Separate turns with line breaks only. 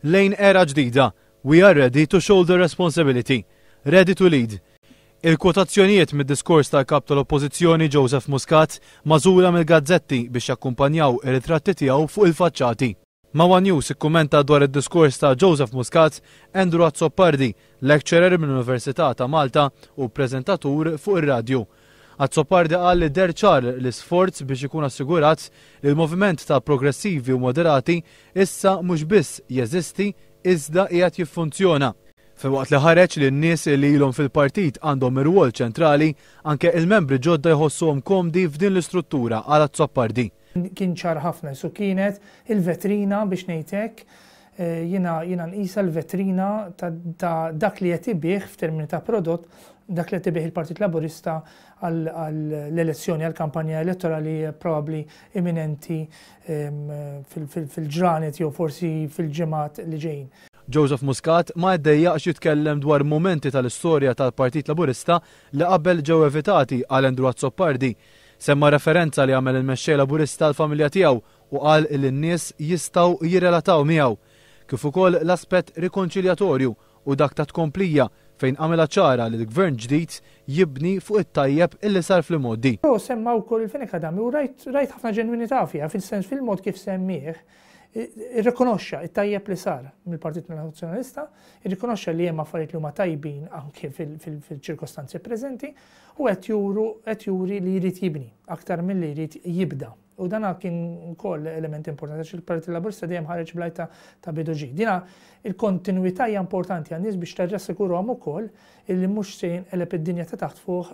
Lejn era ġdida, we are ready to shoulder responsibility, ready to lead. Il-kwotazzjonijiet mid-diskors tal-kap tal-Oppożizzjoni Joseph Muscat mażula mill-gazzetti biex jakkumpanjaw ir-ritratti tiegħu fuq il-faċċati. Mawa News ikkummenta dwar id-diskors ta' Joseph Muscat Andrew Azzopardi, lecturer mill-Università ta' Malta u preżentatur fuq ir-radju. Azzopardi qal li der ċar l-isforz biex ikun assigurat li l-moviment ta' progressivi u moderati issa mhux biss jeżisti iżda qiegħed jiffunzjona. Filwaqt li ħareġ li n-nies li ilhom fil-partit għandhom ir-rwol ċentrali anke il-membri ġodda jħossuhom komdi f'din l-istruttura għal Azzopardi.
Kien ċar ħafna, su kienet il-vetrina biex ngħidlek jiena nqisha l-vetrina ta' dak li qed ibih f'termini ta' prodott dak li qed ibih il-Partit Laburista għall-elezzjoni għall-kampanja elettorali probabbli imminenti fil-ġranet jew forsi fil-ġimgħat li ġejjin.
Joseph Muscat ma ddejjaqx jitkellem dwar momenti tal-istorja tal-Partit Laburista li qabel ġew evitati għal Andrew Azzopardi. Semma referenza li għamel il-mexxej Laburista l-familja tiegħu u qal li n-nies jistgħu jirrelataw miegħu. Kif ukoll l-aspett rikonċiljatorju u dak ta' tkomplija fejn għamilha ċara li l-gvern ġdid jibni fuq it-tajjeb illi sar fl-modi.
Semma wkoll il-Fenek Adami u rajt ħafna ġenwinità fiha fil-sens fil-mod kif semmih. Irrikonoxxa it-tajjeb li sar mill-Partit Nazzjonalista, irrikonoxxa li hemm affarijiet li huma tajbin anke fil-ċirkostanzi preżenti u qed juri li jrid jibni aktar milli jrid jibda. U dan kien ukoll element importanti għax il-Partit Laburista dejjem ħareġ blajta ta' bidu ġid. Dina il-kontinwità hija importanti għan-nies biex tarrassikuruhom ukoll illi mhux se jinqeleb id-dinja ta' taħt fuq